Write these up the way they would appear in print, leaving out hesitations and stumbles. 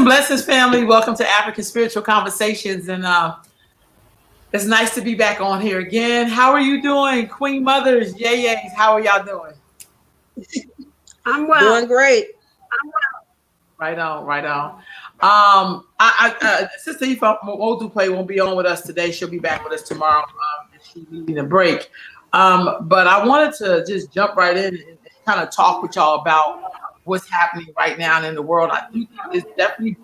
and blessings, family. Welcome to African Spiritual Conversations. And it's nice to be back on here again. How are you doing, Queen Mothers, Yays? How are y'all doing? I'm well. Doing great. Right on, right on. Sister Aoife Modupe won't be on with us today. She'll be back with us tomorrow. She's needing a break. But I wanted to just jump right in and kind of talk with y'all about what's happening right now in the world. I do think this definitely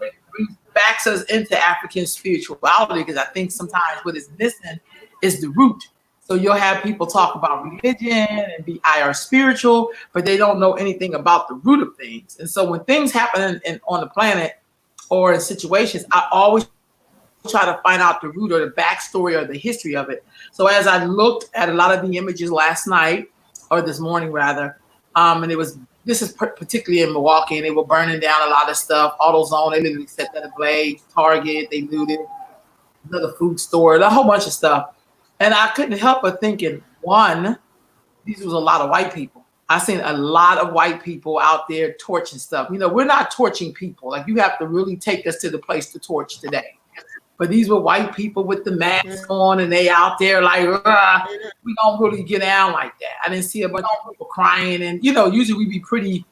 backs us into African spirituality, because I think sometimes what is missing is the root. So you'll have people talk about religion and be IR spiritual, but they don't know anything about the root of things. And so when things happen on the planet or in situations, I always try to find out the root or the backstory or the history of it. So as I looked at a lot of the images last night, or this morning rather, and this is particularly in Milwaukee, and they were burning down a lot of stuff. AutoZone, they literally set that ablaze. Target, they looted. Another food store, a whole bunch of stuff. And I couldn't help but thinking, one, these was a lot of white people. I seen a lot of white people out there torching stuff. You know, we're not torching people. Like, you have to really take us to the place to torch today. But these were white people with the mask on, and they out there like, we don't really get down like that. I didn't see a bunch of people crying. And, you know, usually we be pretty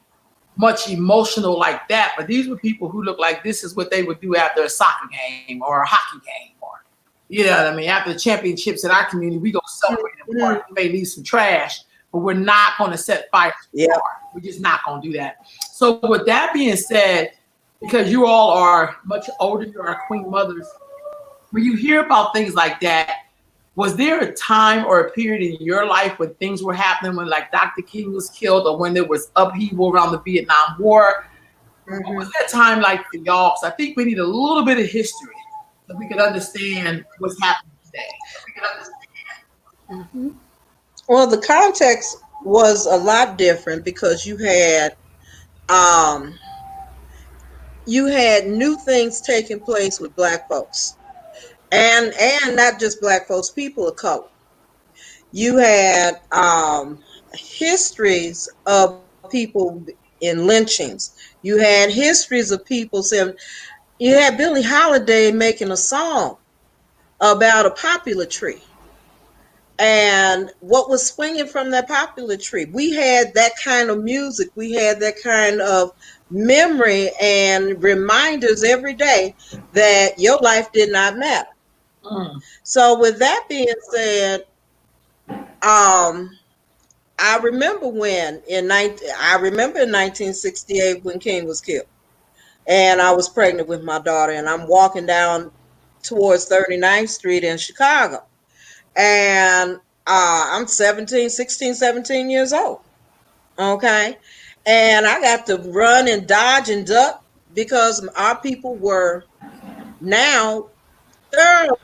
much emotional like that. But these were people who look like this is what they would do after a soccer game or a hockey game. You know what I mean? After the championships in our community, we go celebrate and party. We may leave some trash, but we're not going to set fire to the car. We're just not going to do that. So with that being said, because you all are much older, you are Queen Mothers, when you hear about things like that, was there a time or a period in your life when things were happening, when like Dr. King was killed, or when there was upheaval around the Vietnam War? What was that time like for y'all? Because I think we need a little bit of history so we can understand what's happening today. Well, the context was a lot different because you had new things taking place with Black folks, and not just Black folks, people of color. You had histories of people in lynchings. You had histories of people saying. You had Billie Holiday making a song about a popular tree. And what was swinging from that popular tree? We had that kind of music. We had that kind of memory and reminders every day that your life did not matter. So with that being said, I remember in 1968 when King was killed. And I was pregnant with my daughter, and I'm walking down towards 39th Street in Chicago. And I'm 16, 17 years old. Okay. And I got to run and dodge and duck because our people were now thoroughly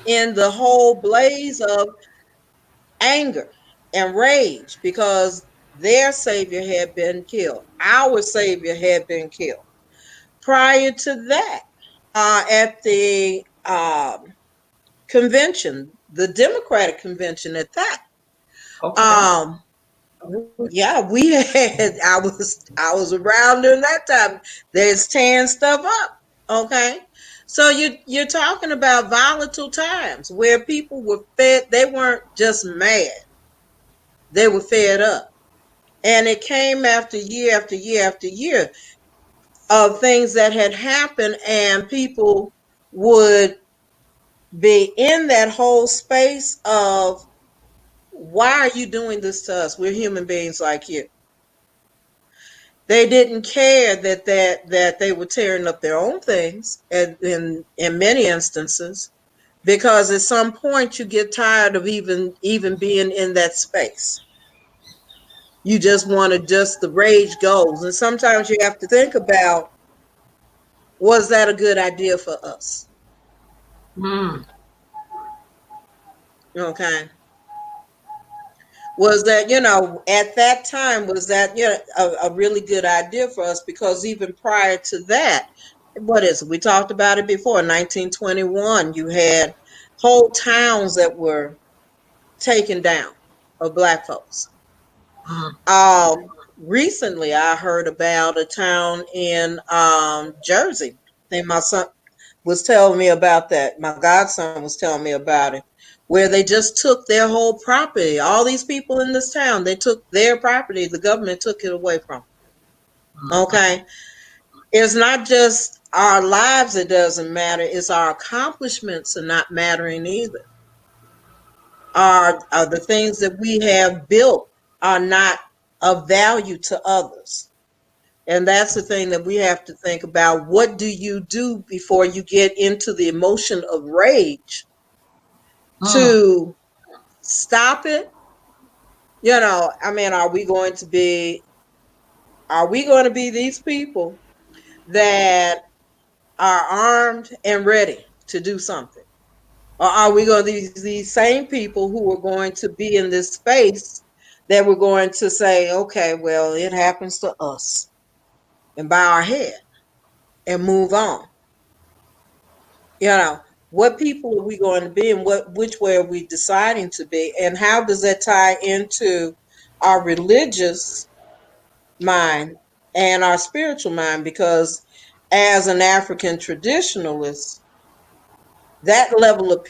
in the whole blaze of anger and rage because their savior had been killed. Our savior had been killed. Prior to that, at the convention, the Democratic convention at that, yeah, we had. I was around during that time. There's tearing stuff up. Okay, so you're talking about volatile times where people were fed. They weren't just mad; they were fed up, and it came after year after year after year of things that had happened, and people would be in that whole space of, why are you doing this to us? We're human beings like you. They didn't care that they were tearing up their own things in many instances, because at some point you get tired of even being in that space. You just want to the rage goes. And sometimes you have to think about, was that a good idea for us? Okay. Was that, at that time, was that, a really good idea for us? Because even prior to that, we talked about it before, 1921, you had whole towns that were taken down of Black folks. recently I heard about a town in Jersey. I think my son was telling me about that. My godson was telling me about it, where they just took their whole property. All these people in this town, they took their property. The government took it away from them. Okay. It's not just our lives that doesn't matter. It's our accomplishments are not mattering either. Are the things that we have built are not of value to others. And that's the thing that we have to think about. What do you do before you get into the emotion of rage Mm. to stop it? I mean, are we going to be these people that are armed and ready to do something? Or are we going to be these same people who are going to be in this space that we're going to say, okay, well, it happens to us, and bow our head and move on? You know, what people are we going to be, and which way are we deciding to be, and how does that tie into our religious mind and our spiritual mind? Because as an African traditionalist, that level of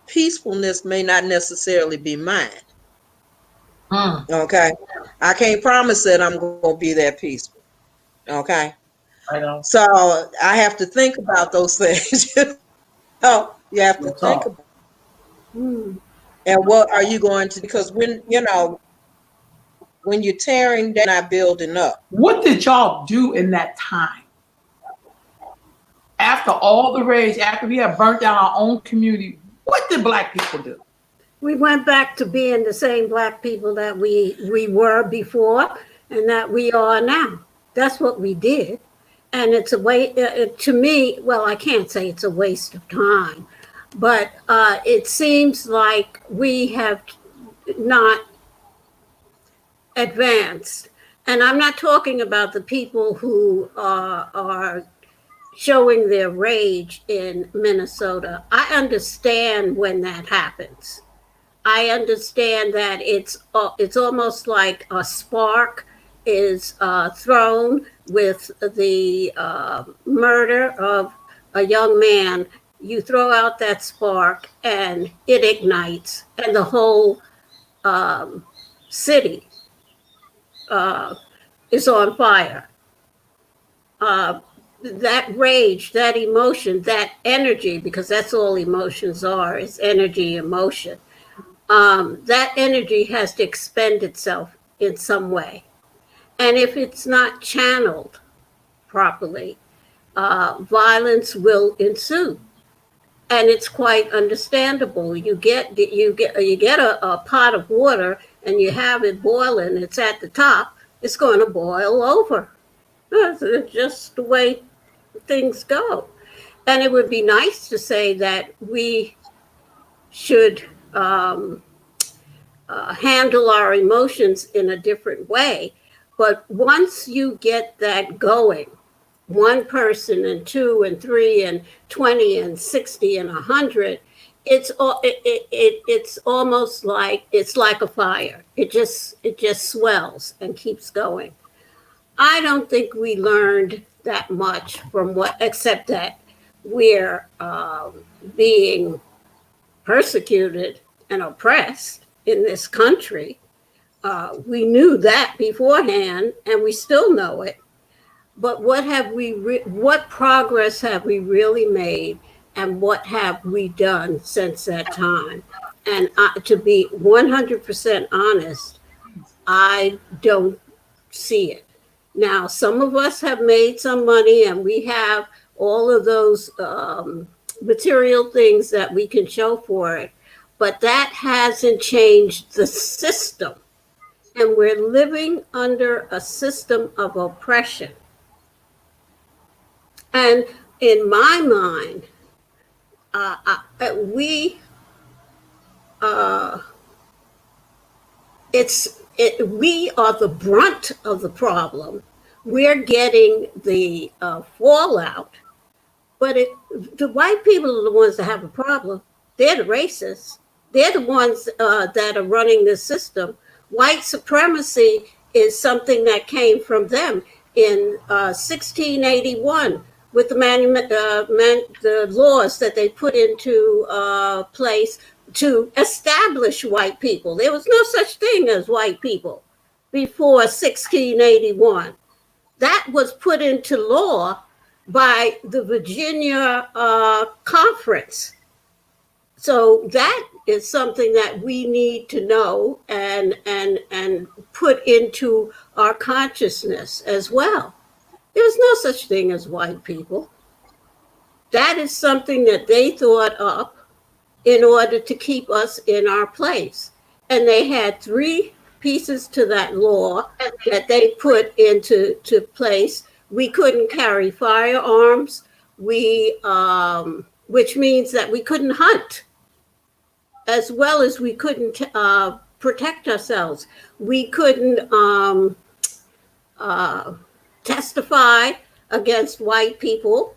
peacefulness may not necessarily be mine. Mm. Okay. I can't promise that I'm going to be that peaceful. Okay. I know. So I have to think about those things. You have to We'll think talk. about, and what are you going to, because when you're tearing down, not building up. What did y'all do in that time? After all the rage, after we had burnt down our own community, what did Black people do? We went back to being the same Black people that we were before and that we are now. That's what we did. And it's a way, to me, well, I can't say it's a waste of time, but it seems like we have not advanced. And I'm not talking about the people who are showing their rage in Minnesota. I understand when that happens. I understand that it's almost like a spark is thrown with the murder of a young man. You throw out that spark and it ignites, and the whole city is on fire. That rage, that emotion, that energy, because that's all emotions are, is energy, emotion. That energy has to expend itself in some way. And if it's not channeled properly, violence will ensue. And it's quite understandable. You get a pot of water and you have it boiling. It's at the top. It's going to boil over. That's just the way things go. And it would be nice to say that we should handle our emotions in a different way. But once you get that going, one person and two and three and 20 and 60 and 100, it's almost like it's like a fire. It just swells and keeps going. I don't think we learned that much from what, except that we're being persecuted and oppressed in this country. We knew that beforehand, and we still know it. But what progress have we really made, and what have we done since that time? And to be 100% honest, I don't see it. Now, some of us have made some money, and we have all of those material things that we can show for it, but that hasn't changed the system. And we're living under a system of oppression. And in my mind, we we are the brunt of the problem. We're getting the fallout, but the white people are the ones that have a problem. They're the racists. They're the ones that are running this system. White supremacy is something that came from them in 1681 with the laws that they put into place to establish white people. There was no such thing as white people before 1681. That was put into law by the Virginia Conference. So that is something that we need to know and put into our consciousness as well. There's no such thing as white people. That is something that they thought up in order to keep us in our place. And they had 3 pieces to that law that they put into place. We couldn't carry firearms. Which means that we couldn't hunt, as well as we couldn't protect ourselves. We couldn't testify against white people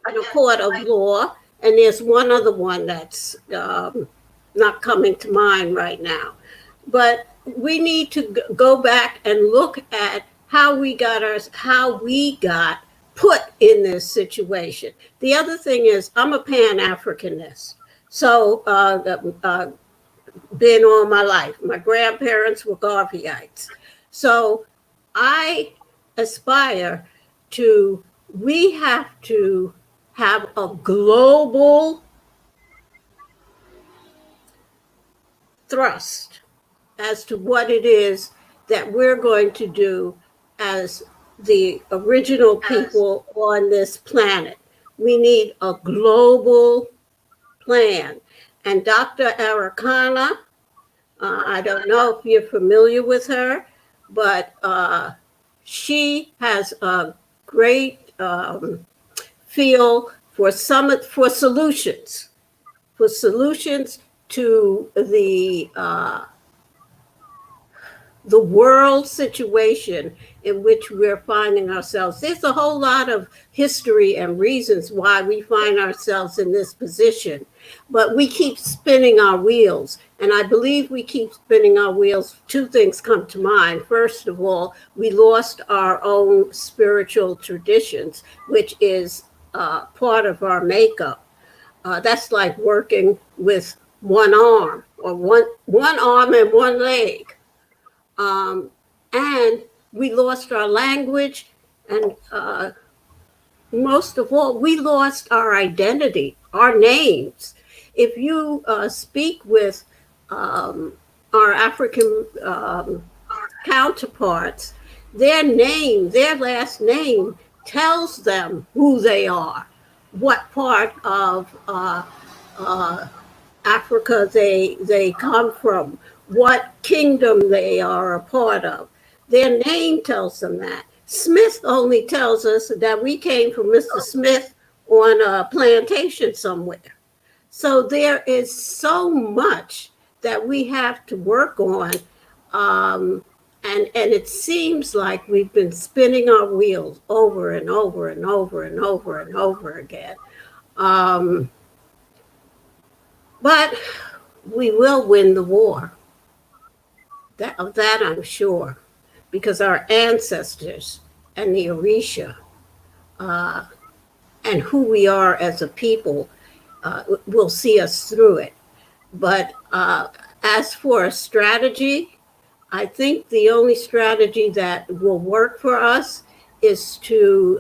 in a court of law. And there's one other one that's not coming to mind right now. But we need to go back and look at how we got put in this situation. The other thing is, I'm a Pan-Africanist. So, been all my life. My grandparents were Garveyites. So I aspire to, we have to have a global thrust as to what it is that we're going to do as the original people on this planet. We need a global plan. And Dr. Arikana, I don't know if you're familiar with her, but she has a great feel for solutions to the world situation in which we're finding ourselves. There's a whole lot of history and reasons why we find ourselves in this position, but we keep spinning our wheels. And I believe we keep spinning our wheels. 2 things come to mind. First of all, we lost our own spiritual traditions, which is part of our makeup. That's like working with one arm or one arm and one leg. And we lost our language, and most of all, we lost our identity, our names. If you speak with our African counterparts, their last name tells them who they are, what part of Africa they come from, what kingdom they are a part of. Their name tells them that. Smith only tells us that we came from Mr. Smith on a plantation somewhere. So there is so much that we have to work on. And it seems like we've been spinning our wheels over and over and over and over and over again. But we will win the war. Of that I'm sure, because our ancestors and the Orisha and who we are as a people will see us through it. But as for a strategy, I think the only strategy that will work for us is to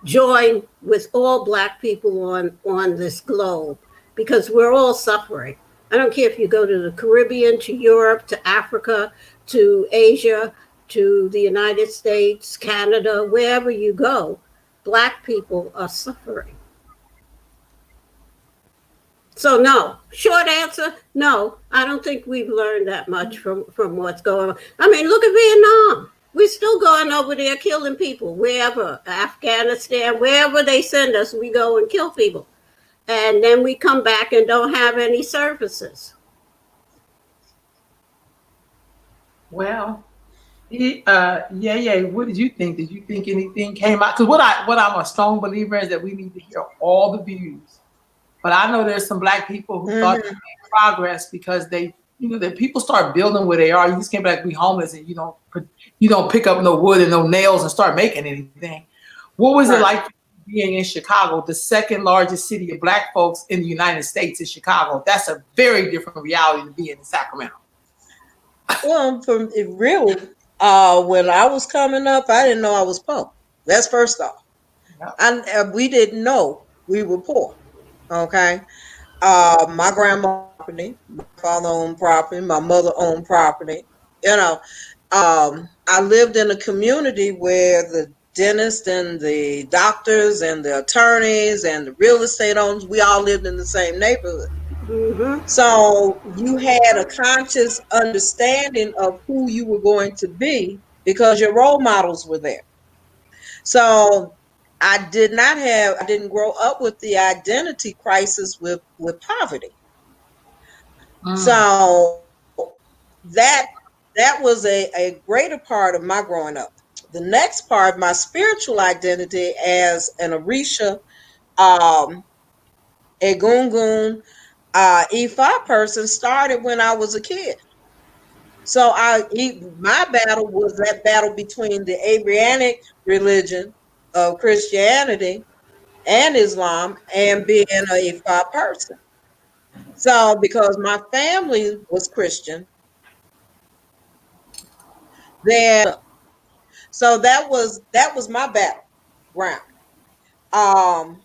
join with all Black people on this globe, because we're all suffering. I don't care if you go to the Caribbean, to Europe, to Africa, to Asia, to the United States, Canada, wherever you go, Black people are suffering. So no, short answer, no, I don't think we've learned that much from what's going on. I mean, look at Vietnam. We're still going over there killing people, wherever, Afghanistan, wherever they send us, we go and kill people. And then we come back and don't have any services. Well, what did you think? Did you think anything came out? Because what I'm a strong believer is that we need to hear all the views. But I know there's some Black people who thought they made progress because they that people start building where they are. You just can't be like we homeless and you don't pick up no wood and no nails and start making anything. What was it Right. like being in Chicago, the second largest city of Black folks in the United States is Chicago? That's a very different reality to be in Sacramento. Well, from it really, when I was coming up, I didn't know I was poor. That's first off. Yeah. We didn't know we were poor. Okay. My grandma property, my father owned property, my mother owned property. You know, I lived in a community where the dentists and the doctors and the attorneys and the real estate owners, we all lived in the same neighborhood. Mm-hmm. So you had a conscious understanding of who you were going to be because your role models were there. So I didn't grow up with the identity crisis with poverty. Mm. So that that was a greater part of my growing up. The next part, my spiritual identity as an Orisha, a Gungun, Ifa person started when I was a kid. So my battle was that battle between the Abrahamic religion of Christianity and Islam and being a Ifa person. So because my family was Christian, then so that was my battleground. Um,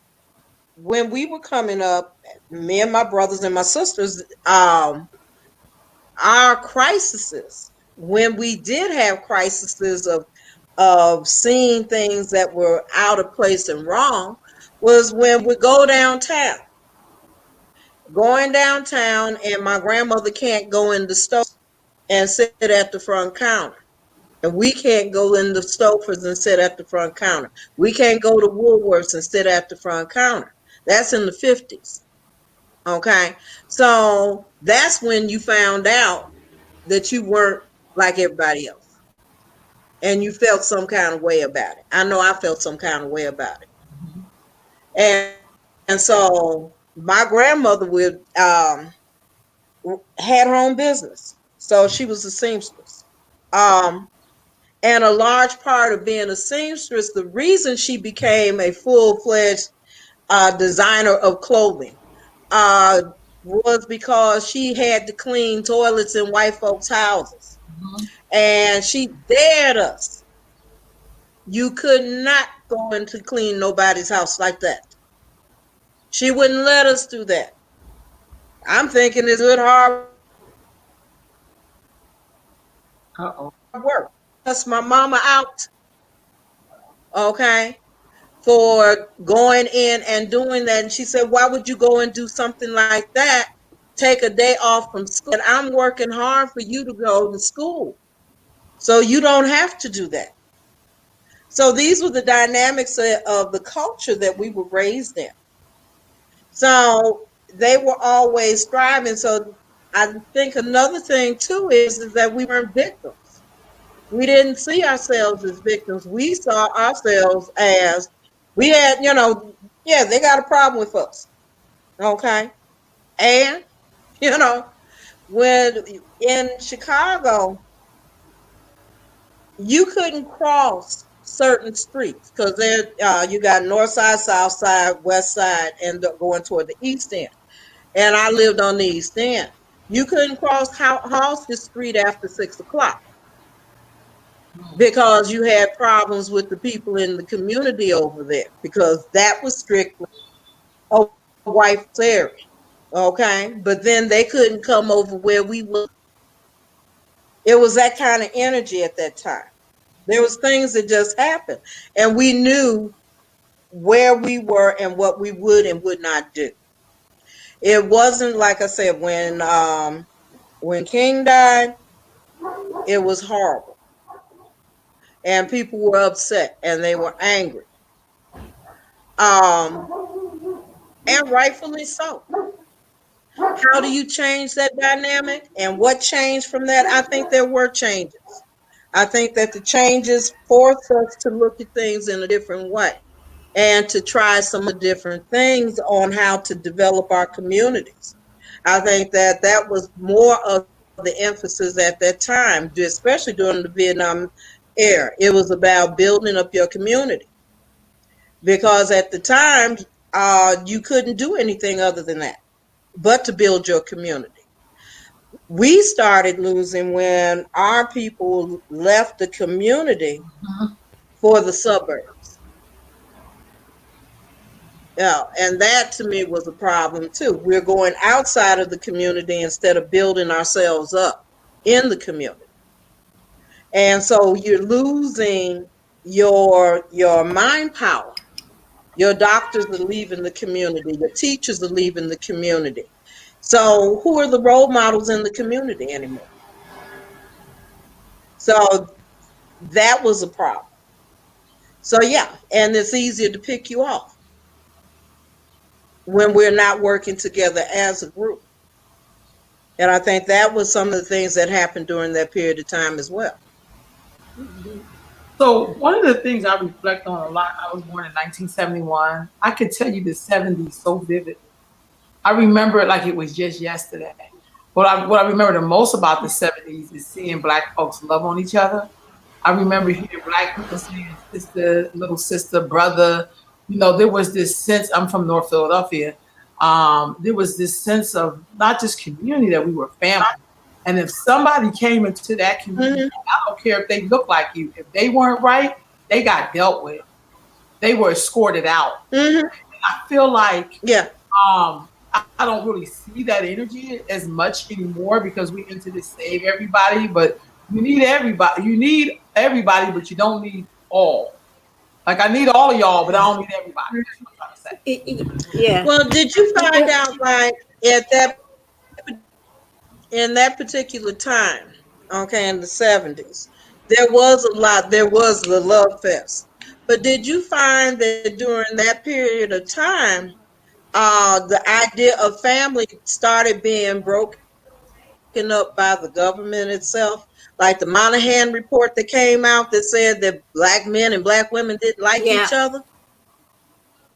when we were coming up, me and my brothers and my sisters, our crises, when we did have crises of seeing things that were out of place and wrong, was when we go downtown. Going downtown, and my grandmother can't go in the store and sit at the front counter. And we can't go in the Stouffer's and sit at the front counter. We can't go to Woolworths and sit at the front counter. That's in the 50s. Okay. So that's when you found out that you weren't like everybody else. And you felt some kind of way about it. I know I felt some kind of way about it. And so my grandmother had her own business. So she was a seamstress. Um, And a large part of being a seamstress, the reason she became a full-fledged designer of clothing uh, was because she had to clean toilets in white folks' houses. Mhm. And she dared us. You could not go in to clean nobody's house like that. She wouldn't let us do that. I'm thinking it's good hard Uh-oh. work. That's my mama out, okay, for going in and doing that. And she said, why would you go and do something like that? Take a day off from school. And I'm working hard for you to go to school. So you don't have to do that. So these were the dynamics of the culture that we were raised in. So they were always striving. So I think another thing too is that we weren't victims. We didn't see ourselves as victims. We saw ourselves as we had, yeah, they got a problem with us. Okay. And, you know, when in Chicago, you couldn't cross certain streets because there you got north side, south side, west side, and going toward the east end. And I lived on the east end. You couldn't cross Halsted Street after 6 o'clock because you had problems with the people in the community over there because that was strictly a white area. Okay. But then they couldn't come over where we were. It was that kind of energy at that time. There was things that just happened. And we knew where we were and what we would and would not do. It wasn't like I said, when King died, it was horrible. And people were upset and they were angry. Um, and rightfully so. How do you change that dynamic? And what changed from that? I think there were changes. I think that the changes forced us to look at things in a different way and to try some of different things on how to develop our communities. I think that was more of the emphasis at that time, especially during the Vietnam era. It was about building up your community because at the time you couldn't do anything other than that, but to build your community. We started losing when our people left the community Mhm. for the suburbs. Yeah, and that to me was a problem too. We're going outside of the community instead of building ourselves up in the community. And so you're losing your mind power. Your doctors are leaving the community, your teachers are leaving the community. So who are the role models in the community anymore? So that was a problem. So yeah, and it's easier to pick you off when we're not working together as a group. And I think that was some of the things that happened during that period of time as well. So one of the things I reflect on a lot, I was born in 1971. I could tell you the 70s so vividly. I remember it like it was just yesterday. What I remember the most about the 70s is seeing black folks love on each other. I remember hearing black people saying sister, little sister, brother. You know, there was this sense, I'm from North Philadelphia. There was this sense of not just community, that we were family. And if somebody came into that community, Mm-hmm. I don't care if they looked like you, if they weren't right, they got dealt with. They were escorted out. Mm-hmm. I feel like Yeah. I don't really see that energy as much anymore because we into this save everybody, but you need everybody. You need everybody, but you don't need all. Like I need all of y'all, but I don't need everybody. That's what I'm trying to say. Yeah. Well, did you find out like at that in that particular time, okay, in the 70s, there was the Love Fest. But did you find that during that period of time, the idea of family started being broken up by the government itself? Like the Monahan report that came out that said that black men and black women didn't like Yeah. each other?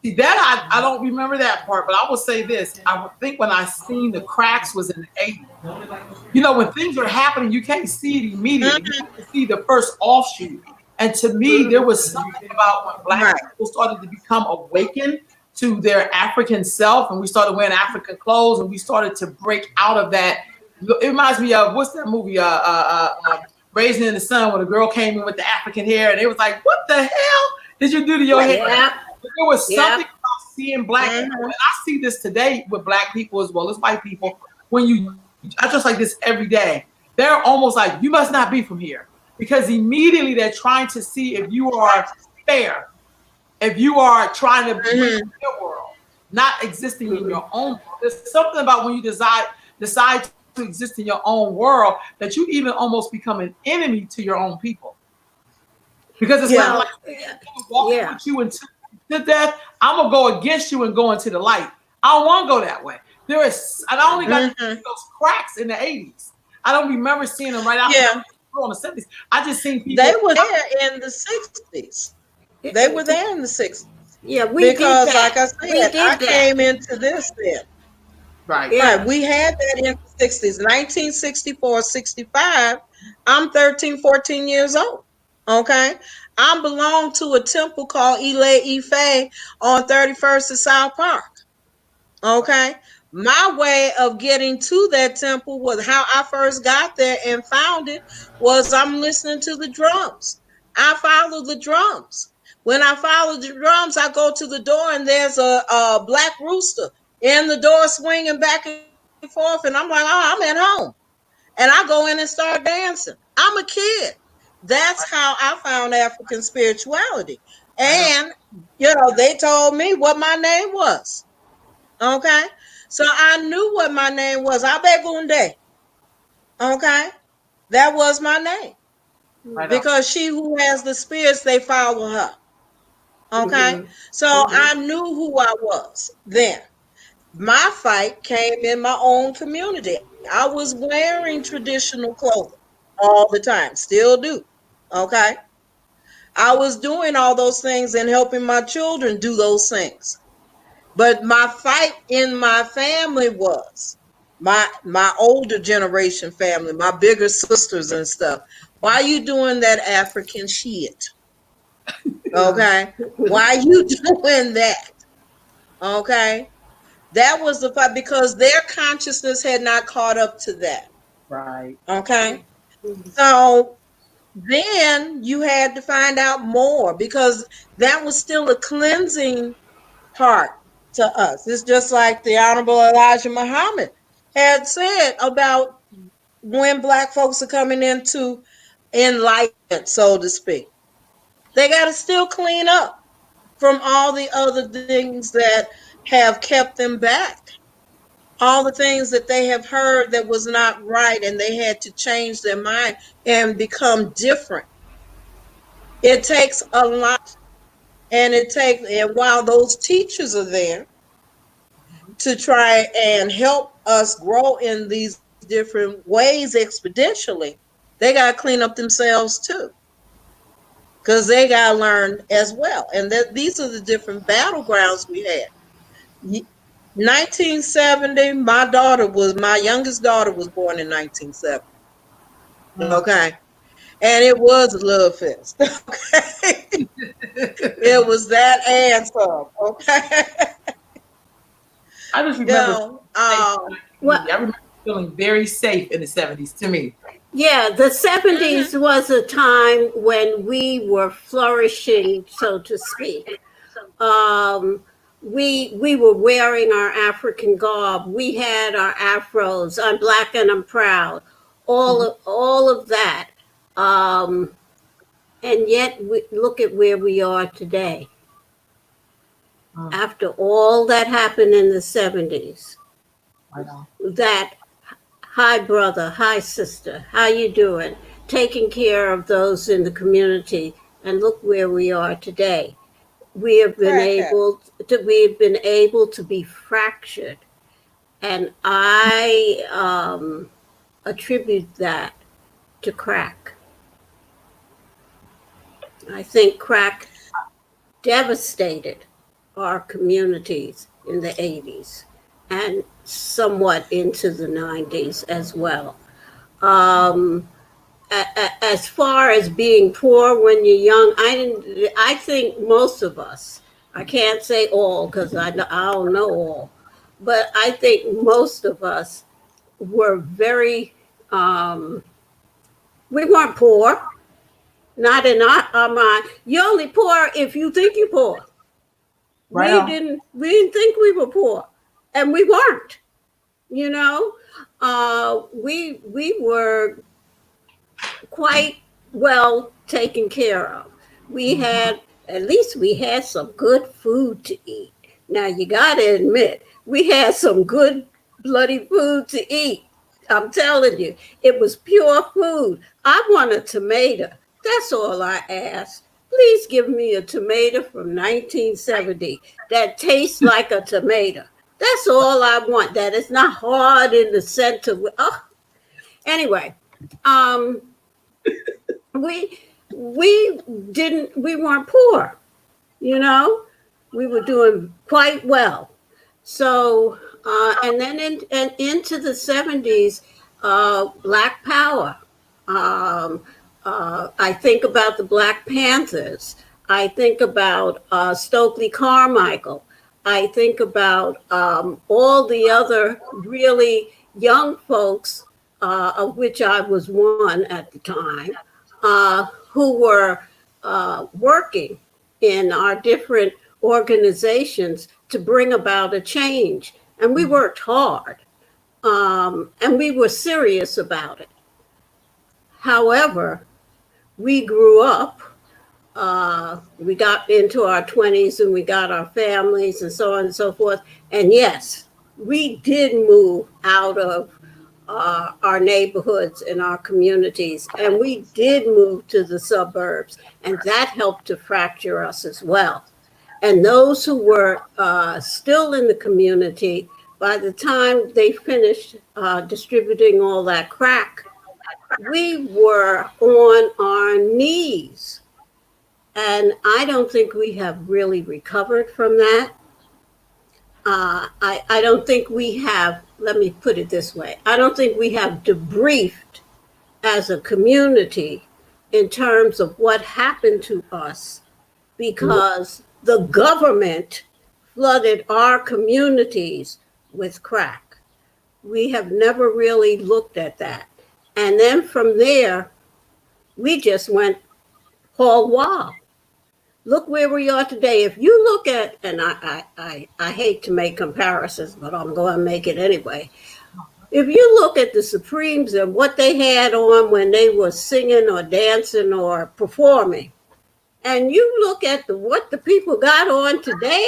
See that I don't remember that part, but I will say this. I would think when I seen the cracks was in the 80s. You know, when things are happening, you can't see it immediately. You Mhm. have to see the first offshoot. And to me, there was something about when black Right. people started to become awakened to their African self, and we started wearing African clothes, and we started to break out of that. It reminds me of what's that movie? Raisin in the Sun, where the girl came in with the African hair, and it was like, "What the hell did you do to your hair?" Yeah. But there was Yeah. something about seeing black people, Mhm. and I see this today with black people as well as white people. When I just like this every day. They're almost like, you must not be from here. Because immediately they're trying to see if you are fair, if you are trying to bring Mhm. their world, not existing in your own world. There's something about when you decide to exist in your own world that you even almost become an enemy to your own people. Because it's not Yeah. like Well, yeah. I'm walking Yeah. with you until to death. I'm gonna go against you and go into the light. I don't want to go that way. There is, and I only got to see Mhm. those cracks in the 80s. I don't remember seeing them right after Yeah. the 70s. I just seen They people. were there in the 60s. They were there in the 60s. Yeah, we did Because, like that. I We said, I did that. came into this then. Right. Right. Yeah. We had that in the 60s, 1964, 65. I'm 13, 14 years old. Okay. I belong to a temple called Ile Ife on 31st of South Park. Okay. My way of getting to that temple was how I first got there and found it was I'm listening to the drums. I follow the drums. When I follow the drums, I go to the door and there's a black rooster in the door swinging back and forth. And I'm like, oh, I'm at home. And I go in and start dancing. I'm a kid. That's how I found African spirituality. I know. And, they told me what my name was. Okay. So I knew what my name was. Abegunde. Okay. That was my name. I know. Because she who has the spirits, they follow her. Okay. Mhm. So Mhm. I knew who I was then. My fight came in my own community. I was wearing traditional clothing all the time, still do. Okay. I was doing all those things and helping my children do those things. But my fight in my family was my older generation family, my bigger sisters and stuff. Why you doing that African shit? Okay. Why you doing that? Okay. That was the part because their consciousness had not caught up to that. Right. Okay. So then you had to find out more because that was still a cleansing part to us. It's just like the Honorable Elijah Muhammad had said about when Black folks are coming into enlightenment, so to speak. They got to still clean up from all the other things that have kept them back. All the things that they have heard that was not right, and they had to change their mind and become different. It takes a lot, and while those teachers are there to try and help us grow in these different ways expeditially, they got to clean up themselves too, because they got to learn as well. And these are the different battlegrounds we had. 1970, my youngest daughter was born in 1970. Okay. And it was a love fest. Okay. It was that and some. Okay. I just remember, No. Well, I remember feeling very safe in the 70s to me. yeah, the 70s was a time when we were flourishing, so to speak. Um, we were wearing our African garb. We had our afros. I'm black and I'm proud. All of that. Um, and yet, look at where we are today. Mm, After all that happened in the 70s, I know. that hi brother, hi sister, how you doing? Taking care of those in the community, and look where we are today. Crack it. We have been able to be fractured, and I attribute that to crack. I think crack devastated our communities in the 80s and somewhat into the 90s as well. Um, as far as being poor when you're young, I think most of us, I can't say all because I don't know all, but I think most of us were very, um, we weren't poor, not in our mind. You're only poor if you think you're poor. Right on. We didn't think we were poor, and we weren't. You know, we were quite well taken care of. We had, at least we had some good food to eat. Now you got to admit, we had some good bloody food to eat. I'm telling you, it was pure food. I want a tomato. That's all I asked. Please give me a tomato from 1970 that tastes like a tomato. That's all I want. That is not hard in the center. Oh, anyway, um, we we weren't poor, you know. We were doing quite well. So and then into the 70s, Black Power. Um, I think about the Black Panthers. I think about Stokely Carmichael. I think about all the other really young folks, of which I was one at the time, who were working in our different organizations to bring about a change. And we worked hard, and we were serious about it. However, we grew up, we got into our 20s and we got our families and so on and so forth. And yes, we did move out of our neighborhoods and our communities, and we did move to the suburbs, and that helped to fracture us as well. And those who were still in the community, by the time they finished distributing all that crack, we were on our knees. And I don't think we have really recovered from that. I don't think we have, let me put it this way, I don't think we have debriefed as a community in terms of what happened to us because the government flooded our communities with crack. We have never really looked at that. And then from there, we just went whole wild. Look where we are today. If you look at, and I hate to make comparisons, but I'm going to make it anyway. If you look at the Supremes and what they had on when they were singing or dancing or performing, and you look at what the people got on today,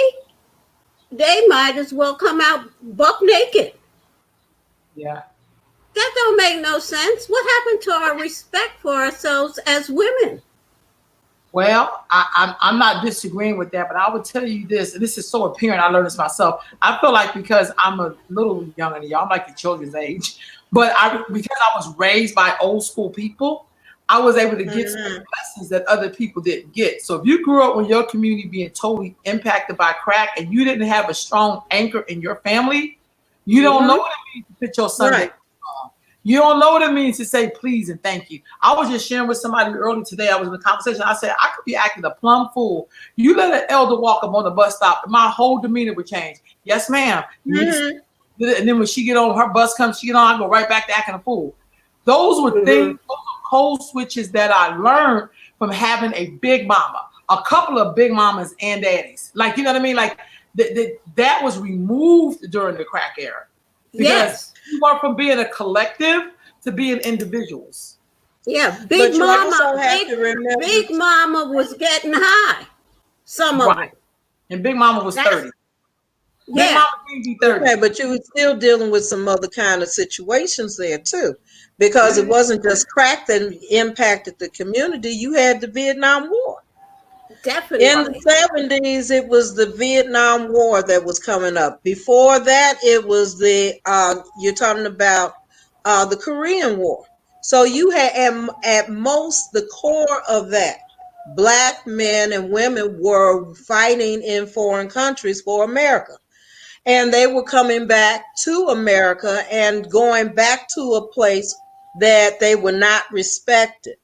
they might as well come out buck naked. Yeah. That don't make no sense. What happened to our respect for ourselves as women? Well, I'm not disagreeing with that, but I would tell you this, and this is so apparent. I learned this myself. I feel like because I'm a little younger than y'all, I'm like the children's age, but because I was raised by old school people, I was able to get some lessons that other people didn't get. So if you grew up in your community being totally impacted by crack and you didn't have a strong anchor in your family, you don't know what it means to put your Sunday. Right. You don't know what it means to say please and thank you. I was just sharing with somebody earlier today. I was in a conversation. I said, I could be acting a plumb fool. You let an elder walk up on the bus stop, my whole demeanor would change. Yes, ma'am. And then when she get on, her bus comes, she get on, I go right back to acting a fool. Those were things, those were code switches that I learned from having a big mama, a couple of big mamas and daddies. Like, you know what I mean? Like that was removed during the crack era. Because you went from being a collective to being individuals. Yeah, Big Mama was getting high. Some of them. And Big Mama was 30. Yeah. Big Mama can't be 30. Okay, but you were still dealing with some other kind of situations there too. Because it wasn't just crack that impacted the community. You had the Vietnam War. Definitely. In the 70s, it was the Vietnam War that was coming up. Before that, it was you're talking about the Korean War. So you had at most the core of that. Black men and women were fighting in foreign countries for America. And they were coming back to America and going back to a place that they were not respected.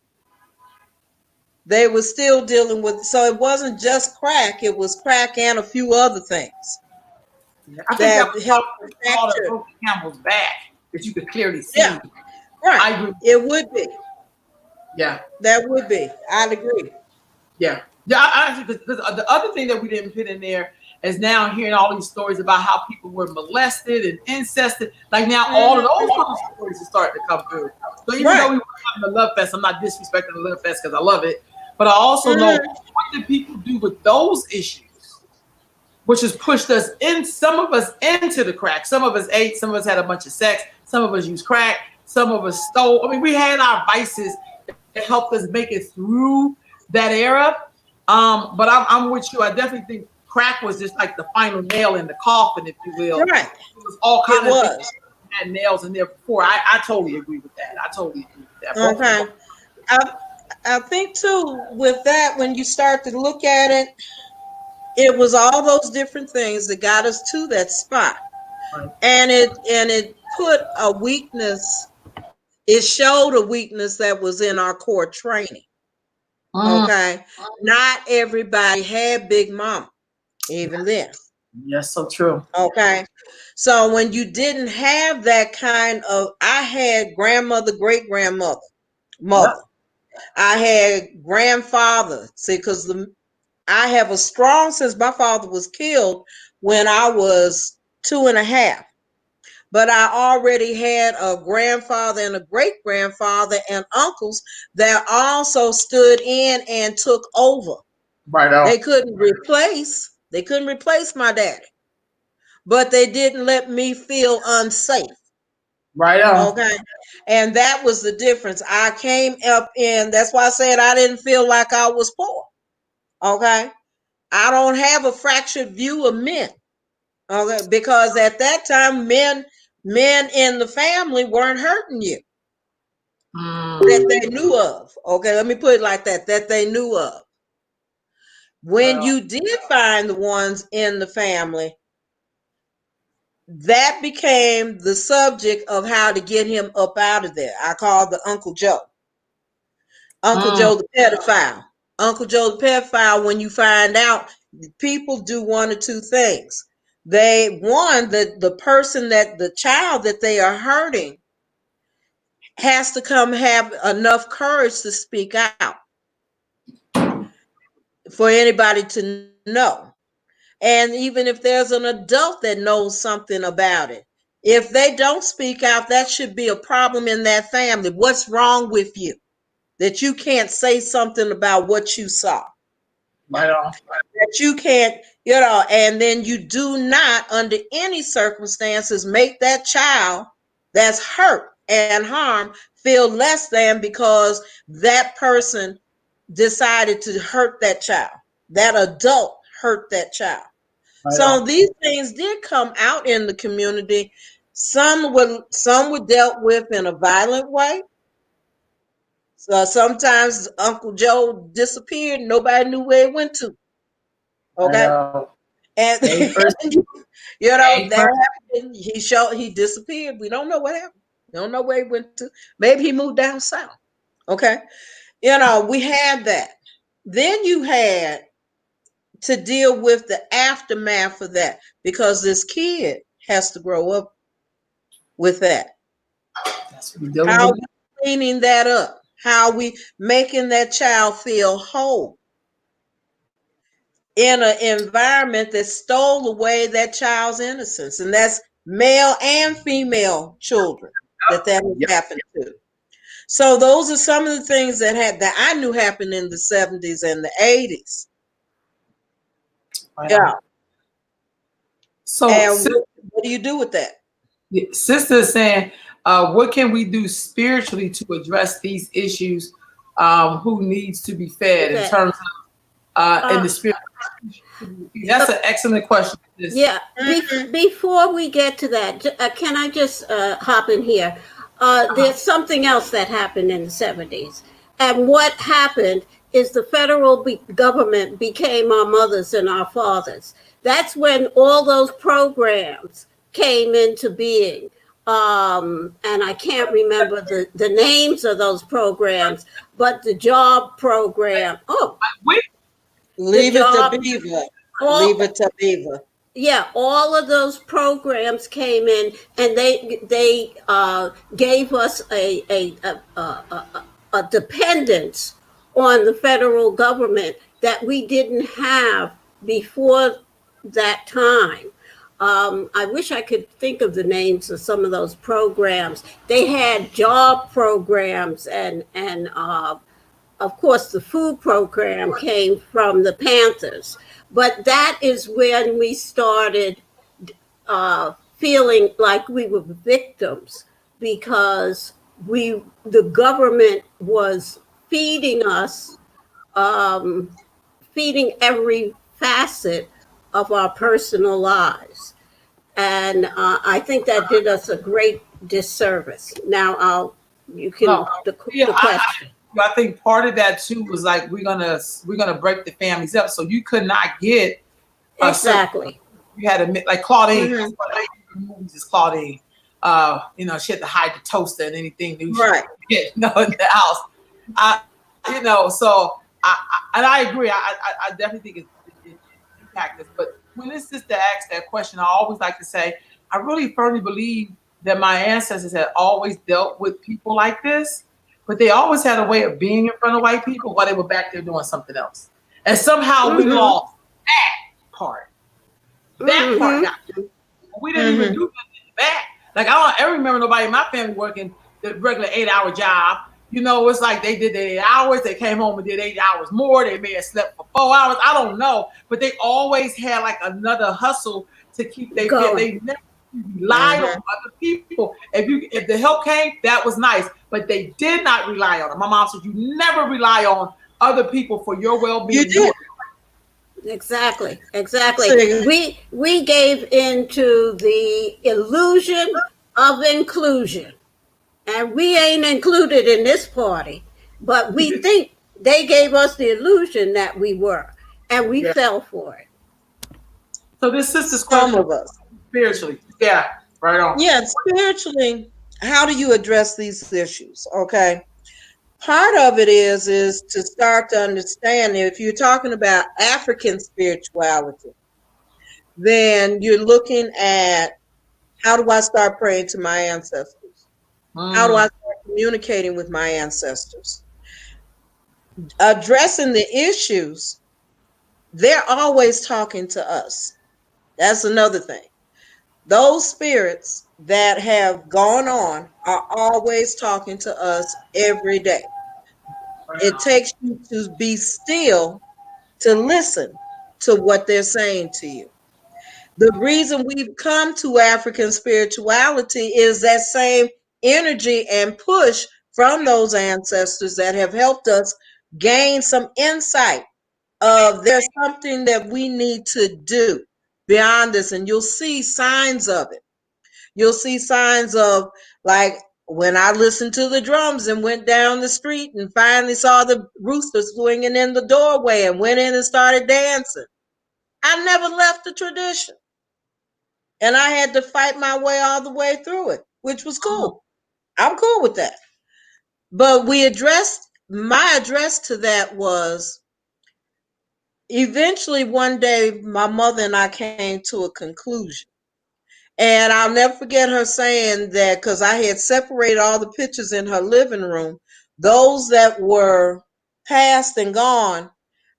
They were still dealing with, so it wasn't just crack, it was crack and a few other things. Yeah, I think that helped protect Campbell's back, that you could clearly see. Yeah, right. I agree. It would be. Yeah. That would be. I'd agree. Yeah. Yeah. The other thing that we didn't put in there is now hearing all these stories about how people were molested and incested. Like now all of those stories are starting to come through. So even though we were having the Lovefest, I'm not disrespecting the Lovefest because I love it. But I also know what did people do with those issues, which has pushed us in, some of us into the crack. Some of us ate, some of us had a bunch of sex, some of us used crack, some of us stole. I mean, we had our vices that helped us make it through that era. But I'm with you. I definitely think crack was just like the final nail in the coffin, if you will. Right. It was all kind of things that had nails in there before. I totally agree with that. I totally agree with that. Okay. I think too with that, when you start to look at it, it was all those different things that got us to that spot. Right. And it put a weakness, it showed a weakness that was in our core training. Okay. Not everybody had Big Mama, even then. Yes, so true. Okay. So when you didn't have that kind of, I had grandmother, great grandmother, mother. Yep. I had grandfather. See, because I have a strong sense. My father was killed when I was 2.5. But I already had a grandfather and a great grandfather and uncles that also stood in and took over. Right on. They couldn't replace my daddy, but they didn't let me feel unsafe. Right on. Okay. And that was the difference. I came up in, that's why I said I didn't feel like I was poor. Okay. I don't have a fractured view of men. Okay. Because at that time, men in the family weren't hurting you. That they knew of. Okay. Let me put it like that they knew of. When you did find the ones in the family that became the subject of how to get him up out of there. I called the Uncle Joe. Uncle Joe the pedophile. Uncle Joe the pedophile, when you find out, people do one or two things. The person that the child that they are hurting has to come have enough courage to speak out for anybody to know. And even if there's an adult that knows something about it, if they don't speak out, that should be a problem in that family. What's wrong with you that you can't say something about what you saw? Right on. That you can't, and then you do not, under any circumstances, make that child that's hurt and harmed feel less than because that person decided to hurt that child. That adult hurt that child. Right So on. these things did come out in the community. Some were dealt with in a violent way. So sometimes Uncle Joe disappeared, nobody knew where he went to. Okay. And First, that happened. He disappeared. We don't know what happened. We don't know where he went to. Maybe he moved down south. Okay. We had that. Then you had to deal with the aftermath of that because this kid has to grow up with that. That's what we're dealing How with. we cleaning that up? How we making that child feel whole in an environment that stole away that child's innocence, and that's male and female children that has happened to. So those are some of the things that I knew happened in the 70s and the 80s. Right Yeah. on. So, And what do you do with that? Sister is saying, what can we do spiritually to address these issues? Who needs to be fed in terms of in the spirit? That's an excellent question. Yeah. Before we get to that, can I just hop in here? There's something else that happened in the 70s. And what happened is the federal government became our mothers and our fathers. That's when all those programs came into being. And I can't remember the names of those programs, but the job program. Leave it to Beaver. Leave it to Beaver. Yeah, all of those programs came in, and they gave us a dependence on the federal government that we didn't have before that time. I wish I could think of the names of some of those programs. They had job programs, and of course, the food program came from the Panthers. But that is when we started feeling like we were victims because the government was feeding us, feeding every facet of our personal lives. And I think that did us a great disservice. Now the question. I think part of that too was like we're gonna break the families up, so you could not get exactly. You had to like Claudine. Mm-hmm. Movies is Claudine. She had to hide the toaster and anything new right. in the house. So I agree. I definitely think it impacted us. But when this sister asks that question, I always like to say I really firmly believe that my ancestors had always dealt with people like this. But they always had a way of being in front of white people while they were back there doing something else. And somehow we lost that part. That part got through. We didn't even do nothing back. Like, I don't ever remember nobody in my family working the regular 8-hour job. It's like they did their 8 hours. They came home and did 8 hours more. They may have slept for 4 hours. I don't know. But they always had like another hustle to keep their fit. They never relied on other people. If the help came, that was nice, but they did not rely on it. My mom said, "You never rely on other people for your well-being." You did. Exactly. We gave into the illusion of inclusion, and we ain't included in this party, but we think they gave us the illusion that we were, and we fell for it. So this sister's question, some of us. Spiritually. Yeah. Right on. Yeah, spiritually, how do you address these issues? Okay. Part of it is to start to understand if you're talking about African spirituality, then you're looking at how do I start praying to my ancestors? How do I Mm, start communicating with my ancestors? Addressing the issues, they're always talking to us. That's another thing. Those spirits that have gone on are always talking to us every day. right It on. takes you to be still to listen to what they're saying to you. The reason we've come to African spirituality is that same energy and push from those ancestors that have helped us gain some insight of there's something that we need to do beyond this, and you'll see signs of it. You'll see signs of, like, when I listened to the drums and went down the street and finally saw the rooster swinging in the doorway and went in and started dancing. I never left the tradition, and I had to fight my way all the way through it, which was Mm, cool. I'm cool with that. But my address to that was eventually one day my mother and I came to a conclusion. And I'll never forget her saying that, because I had separated all the pictures in her living room, those that were past and gone,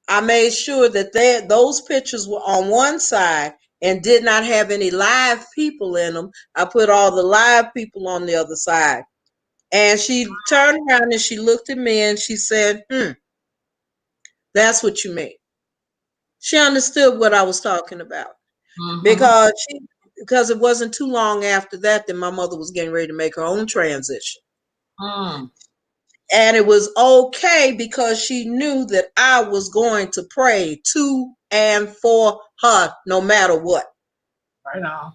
I made sure that those pictures were on one side and did not have any live people in them. I put all the live people on the other side. And she turned around and she looked at me and she said, that's what you mean. She understood what I was talking about. mm-hmm. Because it wasn't too long after that my mother was getting ready to make her own transition. Mm, And it was okay because she knew that I was going to pray to and for her no matter what. right on.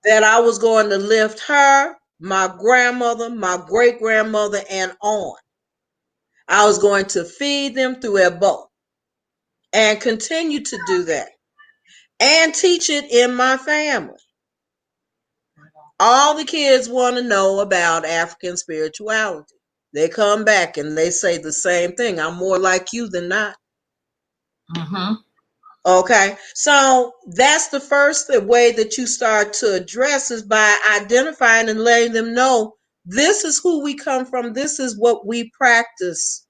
That I was going to lift her, my grandmother, my great grandmother, and on. I was going to feed them through Ebo and continue to do that and teach it in my family. Right on. All the kids want to know about African spirituality. They come back and they say the same thing. I'm more like you than not. Mm-hmm. Okay. So that's the first way that you start to address is by identifying and letting them know this is who we come from. This is what we practice.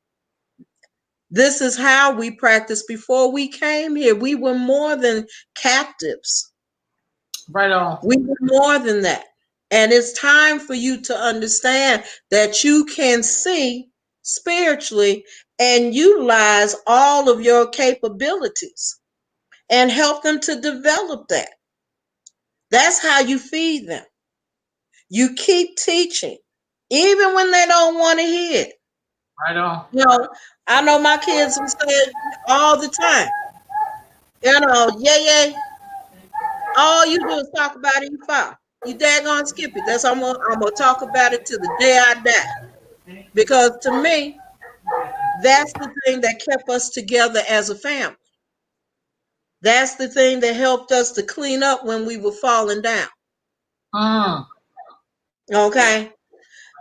This is how we practiced before we came here. We were more than captives. Right on. We were more than that. And it's time for you to understand that you can see spiritually and utilize all of your capabilities and help them to develop that. That's how you feed them. You keep teaching, even when they don't want to hear it. Right on. You know, I know my kids will say it all the time. Yeah, yeah, all you do is talk about E5. You daggone skip it. That's I'm gonna talk about it to the day I die. Because to me, that's the thing that kept us together as a family. That's the thing that helped us to clean up when we were falling down. Mm, Okay.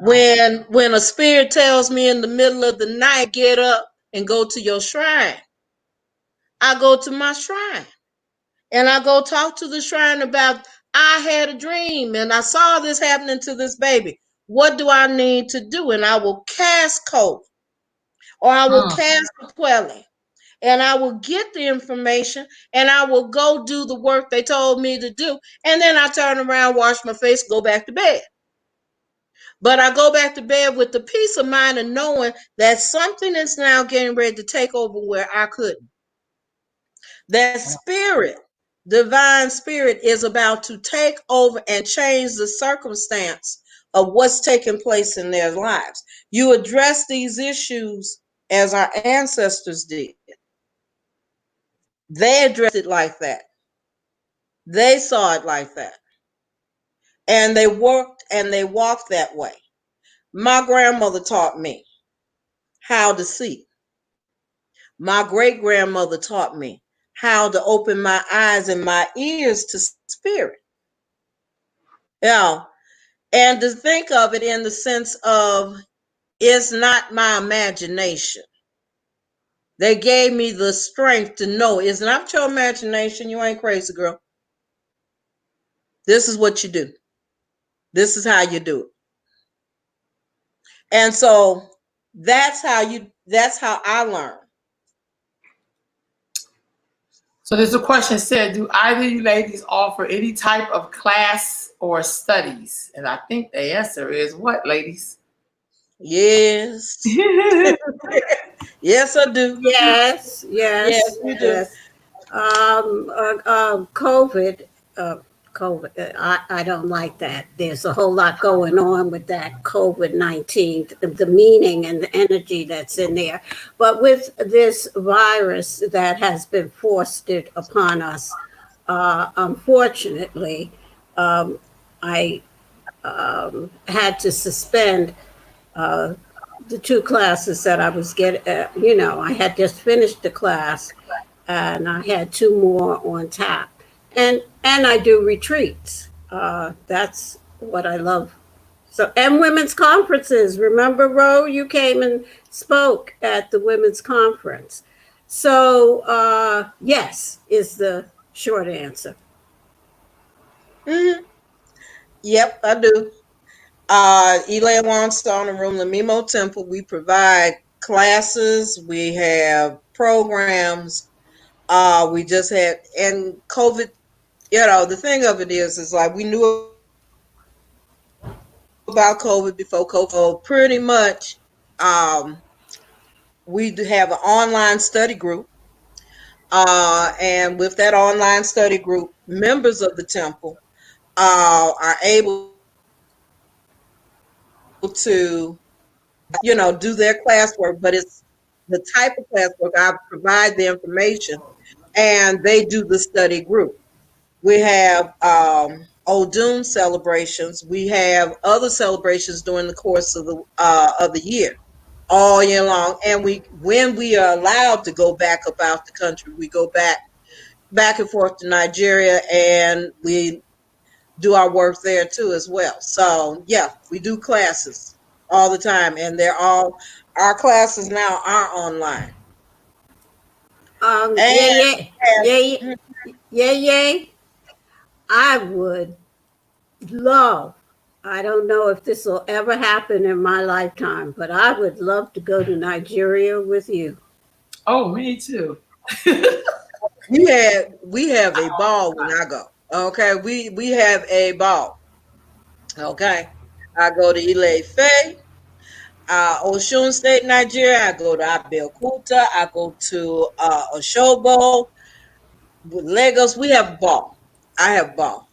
When a spirit tells me in the middle of the night, get up and go to your shrine, I go to my shrine and I go talk to the shrine about I had a dream and I saw this happening to this baby. What do I need to do? And I will cast code or I will mm. cast a quelly and I will get the information and I will go do the work they told me to do. And then I turn around, wash my face, go back to bed. But I go back to bed with the peace of mind of knowing that something is now getting ready to take over where I couldn't. That spirit, divine spirit, is about to take over and change the circumstance of what's taking place in their lives. You address these issues as our ancestors did. They addressed it like that. They saw it like that. And they worked and they walked that way. My grandmother taught me how to see. My great grandmother taught me how to open my eyes and my ears to spirit. Yeah. And to think of it in the sense of it's not my imagination. They gave me the strength to know it's not your imagination. You ain't crazy, girl. This is what you do. This is how you do it. And so that's how I learn. So there's a question said, do either of you ladies offer any type of class or studies? And I think the answer is what, ladies? Yes. Yes, I do. Yes, Yes, yes, we do. yes. COVID, I don't like that. There's a whole lot going on with that COVID-19, the meaning and the energy that's in there. But with this virus that has been foisted upon us, unfortunately, I had to suspend uh, the two classes that I was getting. I had just finished the class, and I had two more on tap. And I do retreats. That's what I love. So, and women's conferences. Remember, Ro, you came and spoke at the women's conference. So, yes, is the short answer. Hmm. Yep, I do. Elaine Wonstone and Room Lamimo Temple, we provide classes, we have programs. We just had, and COVID, the thing of it is like we knew about COVID before COVID. So pretty much, we do have an online study group. And with that online study group, members of the temple are able to do their classwork, but it's the type of classwork I provide the information and they do the study group. We have Odun celebrations. We have other celebrations during the course of the year, all year long. And when we are allowed to go back about the country, we go back and forth to Nigeria, and we do our work there too as well. So yeah, we do classes all the time, and they're all our classes now are online. Yeah, And yeah, yeah, we yeah, yeah. I would love, I don't know if this will ever happen in my lifetime, but I would love to go to Nigeria with you. Oh, me too. we have a ball when I go. Okay, we have a ball. Okay, I go to Ile-Ife, Osun State, Nigeria. I go to Abeokuta. I go to Oshobo, Lagos. We have ball. I have ball.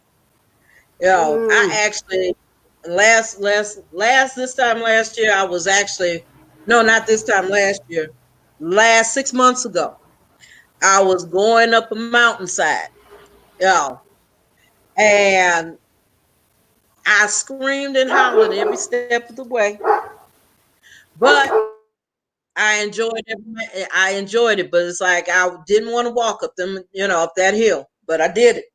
Mm. I actually last this time last year. I was actually no, not this time last year. Last 6 months ago, I was going up a mountainside. Yeah, and I screamed and hollered every step of the way, but I enjoyed it, but it's like I didn't want to walk up up that hill, but I did it.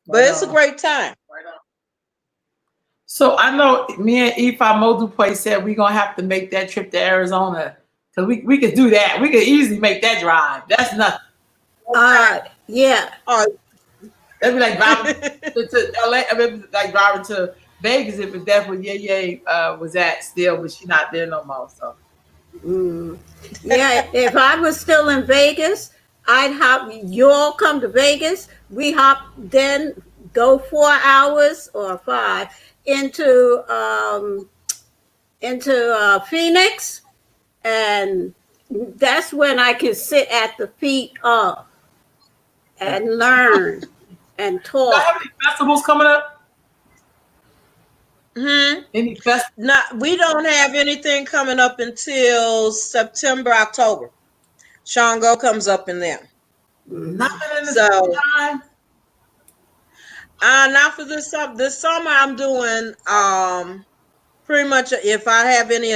But Right it's a on. great time. So I know me and Ifa Modupe said we're gonna have to make that trip to Arizona because we could do that. We could easily make that drive. That's nothing. Yeah. Oh, That'd be like driving to LA. I mean, like driving to Vegas if it's definitely was at still, but she's not there no more. So Mm. Yeah, if I was still in Vegas, I'd hop, you all come to Vegas, we hop, then go 4 hours or five into, Phoenix, and that's when I can sit at the feet of and learn and y'all have talk. any festivals coming up? hmm. Any fest? Not we don't have anything coming up until September, October. Shango comes up in there. Mhm. Nothing in the So summertime. not for this summer. This summer I'm doing pretty much if I have any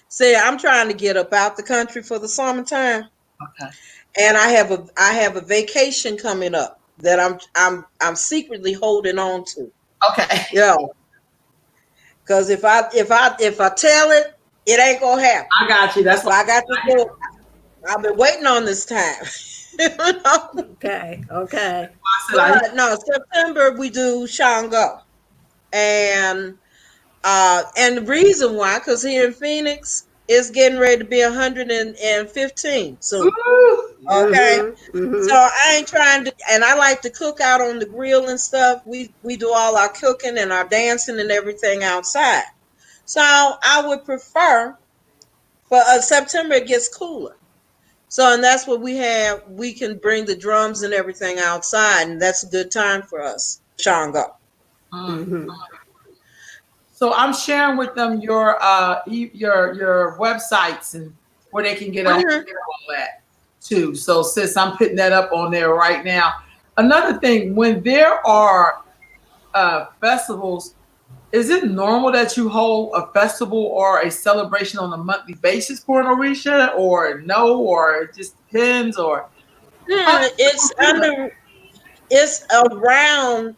say I'm trying to get up out the country for the summertime. Okay. And I have a vacation coming up that I'm secretly holding on to. Okay. You know, because if I tell it, it ain't gonna happen. I got you. That's So what I got this little. I've been waiting on this time. You know? Okay. Okay. I said. But no, September we do Shango, and the reason why, because here in Phoenix, it's getting ready to be 115 soon. Ooh. Okay, Mm-hmm. so Mm-hmm. I ain't trying to, and I like to cook out on the grill and stuff. We do all our cooking and our dancing and everything outside. So I would prefer for September it gets cooler. So and that's what we have. We can bring the drums and everything outside, and that's a good time for us. Shango. Mm. Mm-hmm. So I'm sharing with them your your websites and where they can get on Mhm. all that too. So sis, I'm putting that up on there right now. Another thing, when there are festivals, is it normal that you hold a festival or a celebration on a monthly basis for an Orisha, or no, or it just depends, or how do It's people do it? under. It's around.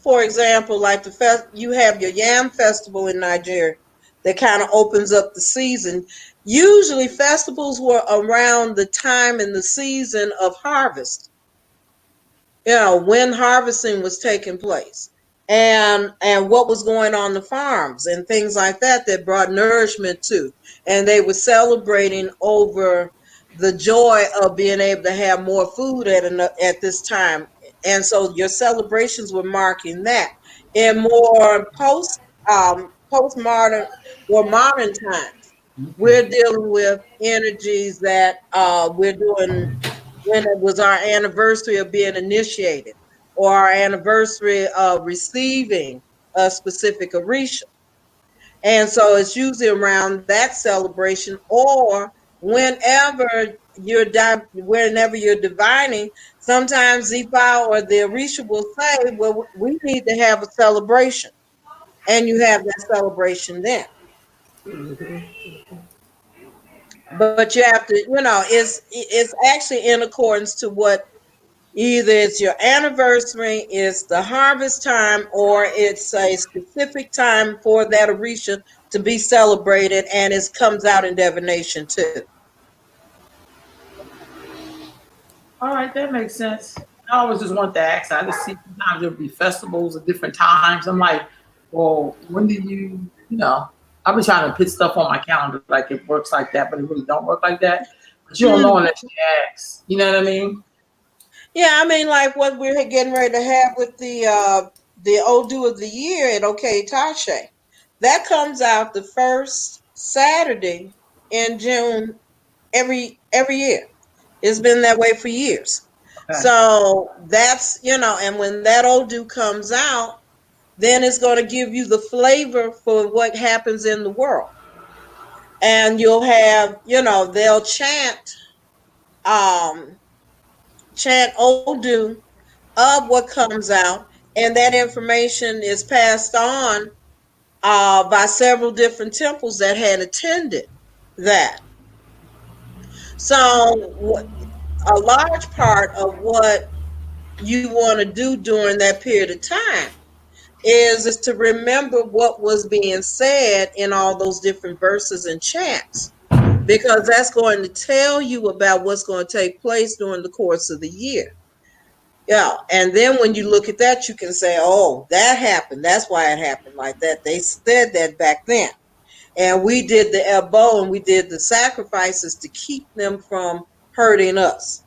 For example, like you have your yam festival in Nigeria that kind of opens up the season. Usually, festivals were around the time in the season of harvest. You know, when harvesting was taking place, and what was going on the farms and things like that that brought nourishment to, and they were celebrating over the joy of being able to have more food at this time. And so your celebrations were marking that. In more postmodern or modern times, we're dealing with energies that we're doing when it was our anniversary of being initiated or our anniversary of receiving a specific Orisha. And so it's usually around that celebration or whenever you're divining, sometimes Zipa or the Orisha will say, well, we need to have a celebration. And you have that celebration then. But you have to, it's actually in accordance to what. Either it's your anniversary, it's the harvest time, or it's a specific time for that Orisha to be celebrated, and it comes out in divination too. All right, that makes sense. I always just want to ask. I just see sometimes there'll be festivals at different times. I'm like, well, when do you? I've been trying to put stuff on my calendar like it works like that, but it really don't work like that. But you don't know Mm. unless you ask. You know what I mean? Yeah, I mean, like what we're getting ready to have with the Odu of the year at OK Tashe. That comes out the first Saturday in June every year. It's been that way for years. Okay. So that's, and when that Odu comes out, then it's going to give you the flavor for what happens in the world. And you'll have, they'll um, chant Odu of what comes out, and that information is passed on by several different temples that had attended that. So, a large part of what you want to do during that period of time is to remember what was being said in all those different verses and chants, because that's going to tell you about what's going to take place during the course of the year. Yeah, and then when you look at that, you can say, "Oh, that happened. That's why it happened like that. They said that back then, and we did the elbow and we did the sacrifices to keep them from hurting us."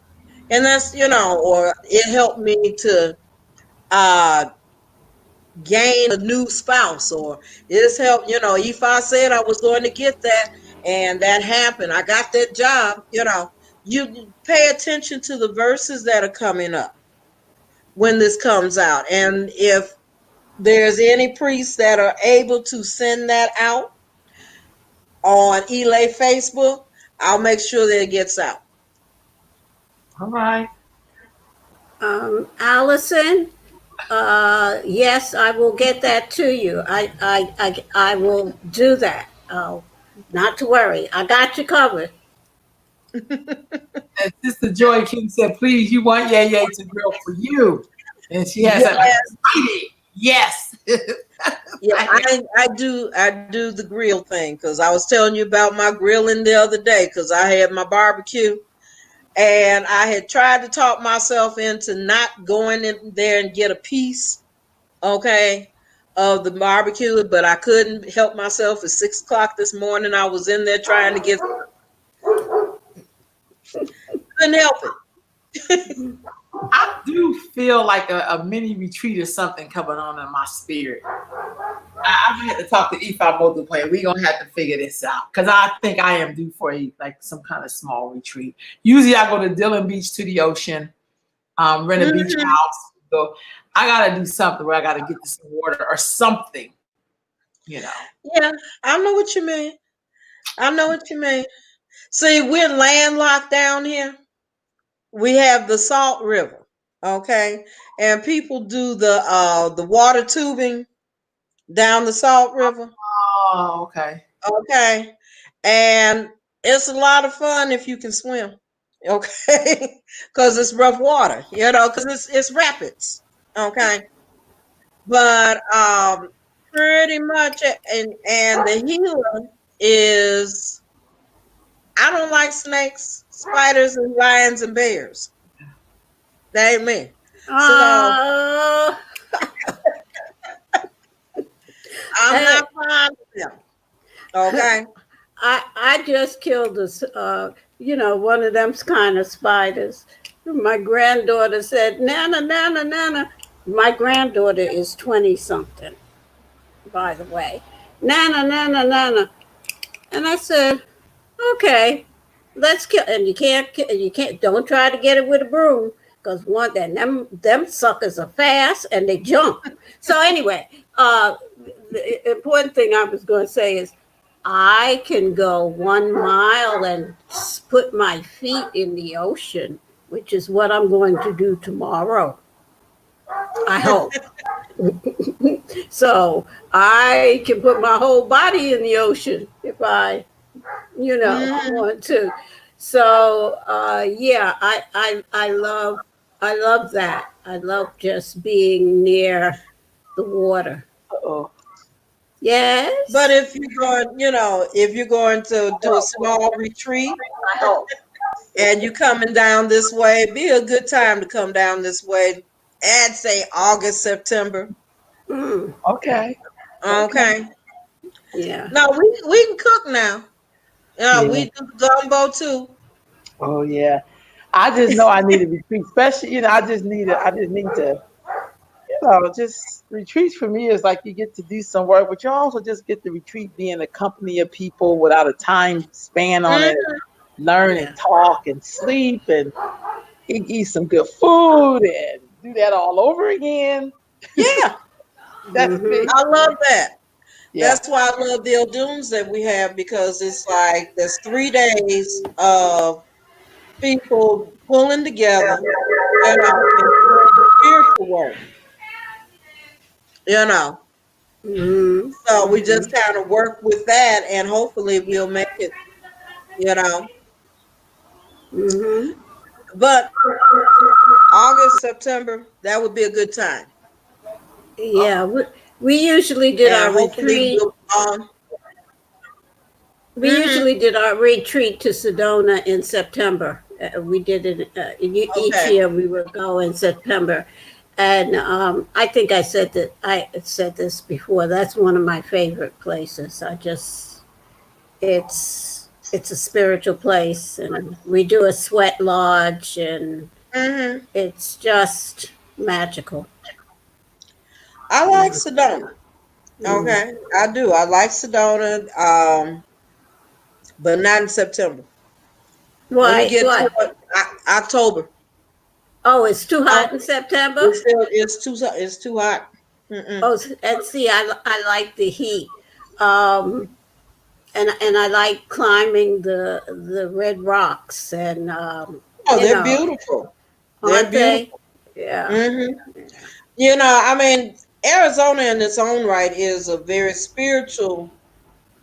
And that's, or it helped me to uh gain a new spouse, or it's helped, if I said I was going to get that and that happened, I got that job. You pay attention to the verses that are coming up when this comes out, and if there's any priests that are able to send that out on Elay Facebook, I'll make sure that it gets out. All right. Allison, yes, I will get that to you. I will do that. Not to worry. I got you covered. And Sister Joy King said, please, you want Yay Yay to grill for you. And she has an Yes, exciting yes. yeah, I do the grill thing because I was telling you about my grilling the other day because I had my barbecue and I had tried to talk myself into not going in there and get a piece, okay, of the barbecue, but I couldn't help myself. At 6 o'clock this morning, I was in there trying to get, couldn't help it. I do feel like a mini retreat or something coming on in my spirit. I'm gonna have to talk to Efi Multiplayer. We're gonna have to figure this out because I think I am due for like some kind of small retreat. Usually I go to Dillon Beach to the ocean, rent a beach Mhm. house. So I gotta do something where I gotta get to some water or something, you know. Yeah, I know what you mean. I know what you mean. See, we're landlocked down here. We have the Salt River, okay, and people do the water tubing down the Salt River, Oh, okay. okay, and it's a lot of fun if you can swim, okay, because it's rough water, because it's rapids, okay, but pretty much, and the healer is I don't like snakes, spiders, and lions and bears. That ain't me. So Oh, I'm hey, not fond of them. Okay. I just killed one of them kind of spiders. My granddaughter said, "Nana, Nana, Nana." My granddaughter is 20 something, by the way. Nana, Nana, Nana. And I said, okay, let's kill. And don't try to get it with a broom because them suckers are fast and they jump. So anyway, the important thing I was going to say is I can go 1 mile and put my feet in the ocean, which is what I'm going to do tomorrow. I hope. So I can put my whole body in the ocean if I Mhm. want to. So yeah, I love that. I love just being near the water. Uh-oh. But Yes. if you're going to do a small retreat and you coming down this way, be a good time to come down this way. I'd say August, September. Mm, Okay. Okay. Okay. yeah. Now we can cook now. Yeah, we Yeah. do gumbo too. Oh yeah. I just know I need a retreat, especially, I just need to, just retreats for me is like you get to do some work, but you also just get to retreat, be in the company of people without a time span on it, Mhm. learn and Yeah. talk and sleep and eat some good food and do that all over again. Yeah, That's me. Mm-hmm. I love that. Yeah. That's why I love the Odunes that we have because it's like there's 3 days of people pulling together, and doing spiritual work, you know. Mm-hmm. So we Mm-hmm. just kind of work with that, and hopefully we'll make it, you know. Mm-hmm. But August, September, that would be a good time, Yeah. We usually did and our hopefully retreat. we'll. We Mhm. usually did our retreat to Sedona in September. We did it each Okay. year. We would go in September, and I think I said this before. That's one of my favorite places. It's a spiritual place, and we do a sweat lodge, and Mhm. it's just magical. I like Sedona. Mm. Okay, I do. I like Sedona, but not in September. When we Why? get to What? October, Oh, it's too huh? hot in September. It's too hot. Mm-mm. Oh, and see, I like the heat, um, and I like climbing the red rocks, and Oh, they're beautiful. They're aren't they? beautiful. Yeah, Hmm. I mean, Arizona in its own right is a very spiritual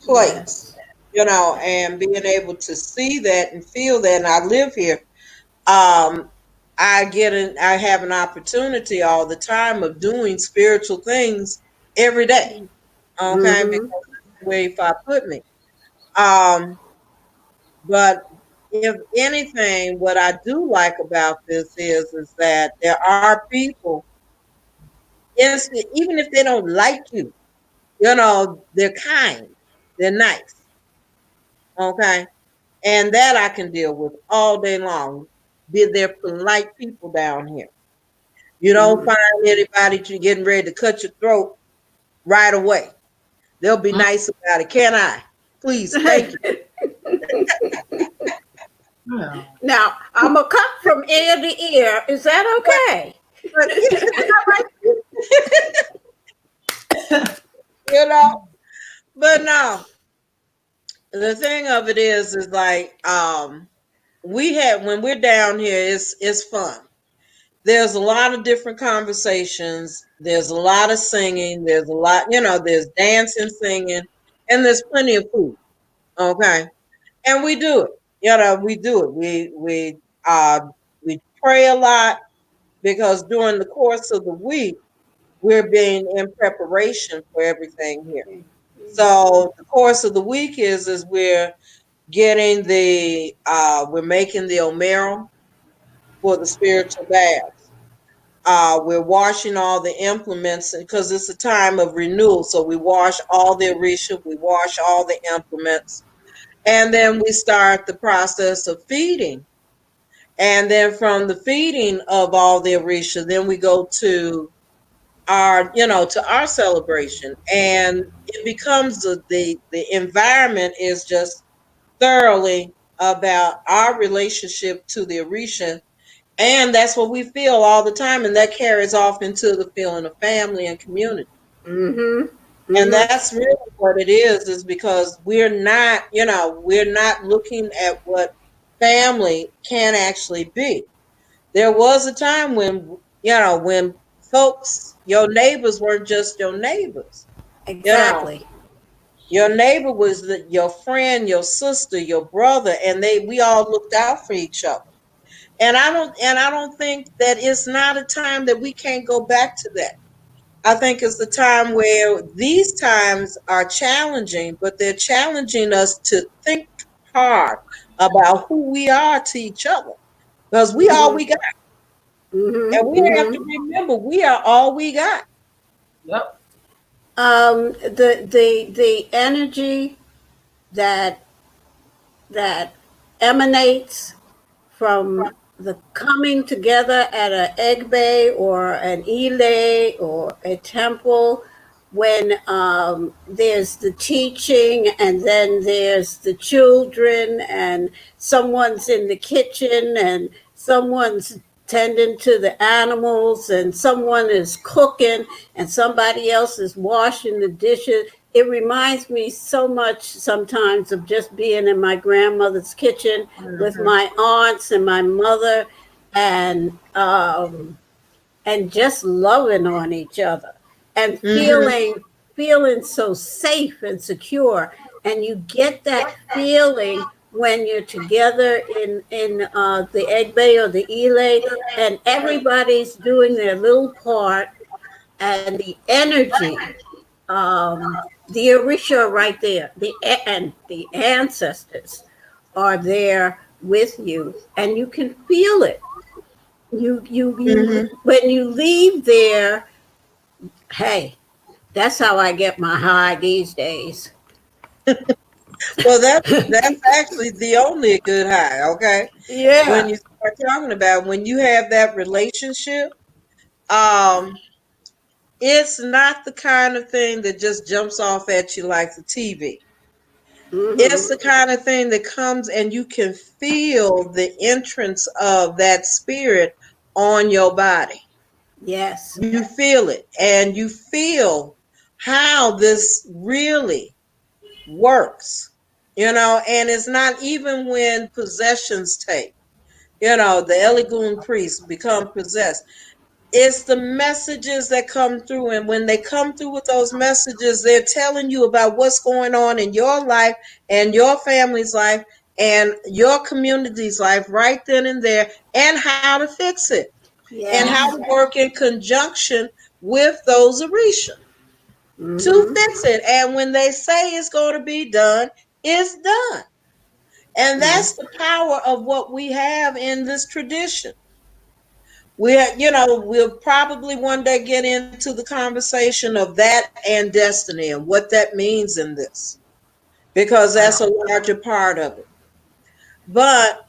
place. yes, and being able to see that and feel that, and I live here, um, I have an opportunity all the time of doing spiritual things every day. Okay, because Mm-hmm. that's the way if I put me. Um, but if anything, what I do like about this is that there are people, even if they don't like you, they're kind, they're nice. Okay, and that I can deal with all day long. They're polite people down here. You don't Mm-hmm. find anybody getting ready to cut your throat right away. They'll be Mm, nice about it. Can I? Please, thank you. yeah. Now, I'm a cut from ear to ear. Is that But, okay? but you know, but no. The thing of it is like we have when we're down here, it's fun. There's a lot of different conversations. There's a lot of singing. There's a lot, there's dancing, singing, and there's plenty of food. Okay, and we do it. We do it. Uh we pray a lot because during the course of the week we're being in preparation for everything here. So the course of the week is we're getting we're making the Omero for the spiritual baths. We're washing all the implements because it's a time of renewal. So we wash all the Orisha, we wash all the implements, and then we start the process of feeding. And then from the feeding of all the Orisha, then we go to our celebration, and it becomes the environment is just thoroughly about our relationship to the Orisha, and that's what we feel all the time, and that carries off into the feeling of family and community. Mm-hmm. And Mm-hmm. that's really what it is because we're not looking at what family can actually be. There was a time when folks, your neighbors weren't just your neighbors. You know, Exactly. your neighbor was your friend, your sister, your brother, and we all looked out for each other. And I don't think that it's not a time that we can't go back to that. I think it's the time where these times are challenging, but they're challenging us to think hard about who we are to each other because we all Mm-hmm. we got. And Mm-hmm. we have to Mm-hmm. remember we are all we got. Yep. The energy that that emanates from the coming together at an egg bay or an elay or a temple when there's the teaching and then there's the children and someone's in the kitchen and someone's tending to the animals and someone is cooking and somebody else is washing the dishes. It reminds me so much sometimes of just being in my grandmother's kitchen with Mhm. my aunts and my mother, and um, and just loving on each other and Mm-hmm. feeling so safe and secure. And you get that feeling when you're together in the egg bay or the elay, and everybody's doing their little part, and the energy, the Orisha right there, and the ancestors are there with you, and you can feel it. You Mm-hmm. when you leave there, hey, that's how I get my high these days. Well, that's actually the only good high. Okay, when Yeah. you start talking about when you have that relationship, um, it's not the kind of thing that just jumps off at you like the TV. It's Hmm. the kind of thing that comes and you can feel the entrance of that spirit on your body. Yes. You feel it and you feel how this really works, and it's not even when possessions take, the Eligun priests become possessed. It's the messages that come through. And when they come through with those messages, they're telling you about what's going on in your life and your family's life and your community's life right then and there, and how to fix it and how Yes. to work in conjunction with those Orisha to Mm-hmm. fix it. And when they say it's going to be done, it's done. And Mm-hmm. that's the power of what we have in this tradition. We'll probably one day get into the conversation of that and destiny and what that means in this, because that's a larger part of it. But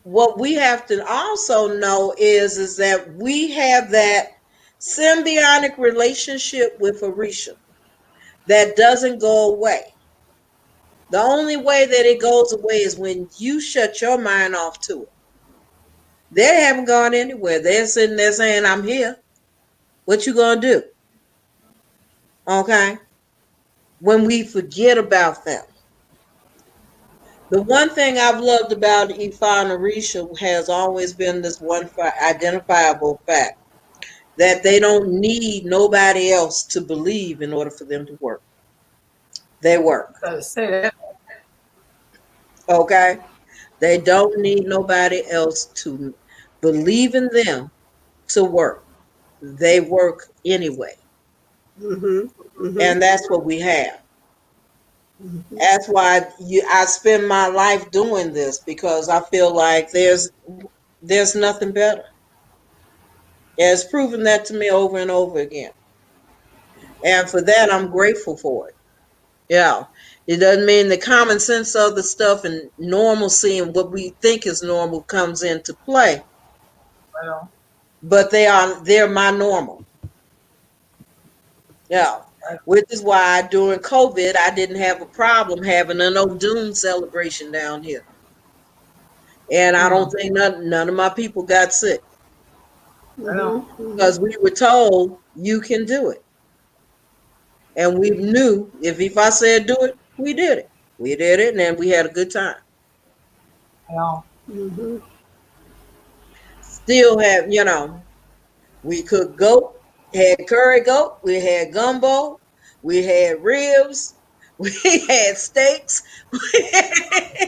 what we have to also know is that we have that symbiotic relationship with Orisha that doesn't go away. The only way that it goes away is when you shut your mind off to it. They haven't gone anywhere. They're sitting there saying, I'm here. What you gonna do? Okay. When we forget about them. The one thing I've loved about Ifa and Orisha has always been this one identifiable fact, that they don't need nobody else to believe in order for them to work. They work. Say that. Okay? They don't need nobody else to believe in them to work. They work anyway. Mm-hmm. Mm-hmm. And that's what we have. Mm-hmm. That's why I spend my life doing this, because I feel like there's nothing better. It's proven that to me over and over again. And for that, I'm grateful for it. Yeah. It doesn't mean the common sense of the stuff and normalcy and what we think is normal comes into play, Well, but they're my normal. Yeah. Which is why during COVID I didn't have a problem having an O'Doon celebration down here. And I don't think none of my people got sick, well, Mm-hmm. because we were told you can do it. And we knew if I said do it, we did it. We did it, and then we had a good time. well. Mm-hmm. Still have, we cooked goat, had curry goat, we had gumbo, we had ribs, we had steaks.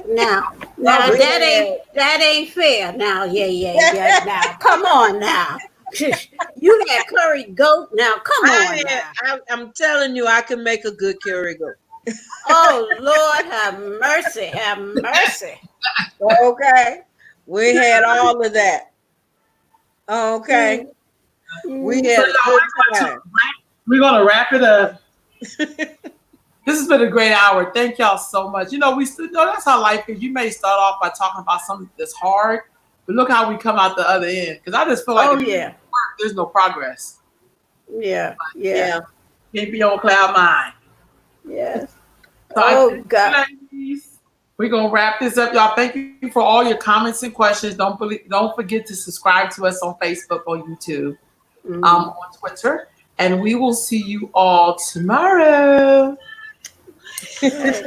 Now, we that ain't fair. Now, yeah. Now, come on now. You had curry goat. Now, come on now. I'm telling you, I can make a good curry goat. Oh Lord, have mercy, have mercy. Okay. We had all of that. Okay. We Mm-hmm. So had a good y'all, time. we're gonna wrap it up. This has been a great hour. Thank y'all so much. We still know that's how life is. You may start off by talking about something that's hard, but look how we come out the other end. Because I just feel like Oh if you yeah, work, there's no progress. yeah, yeah, Yeah. Can't be on cloud nine. yes. So I Oh thank God. you, ladies. We're gonna wrap this up, y'all. Thank you for all your comments and questions. Don't forget to subscribe to us on Facebook or YouTube, Mm-hmm. on Twitter, and we will see you all tomorrow. Right.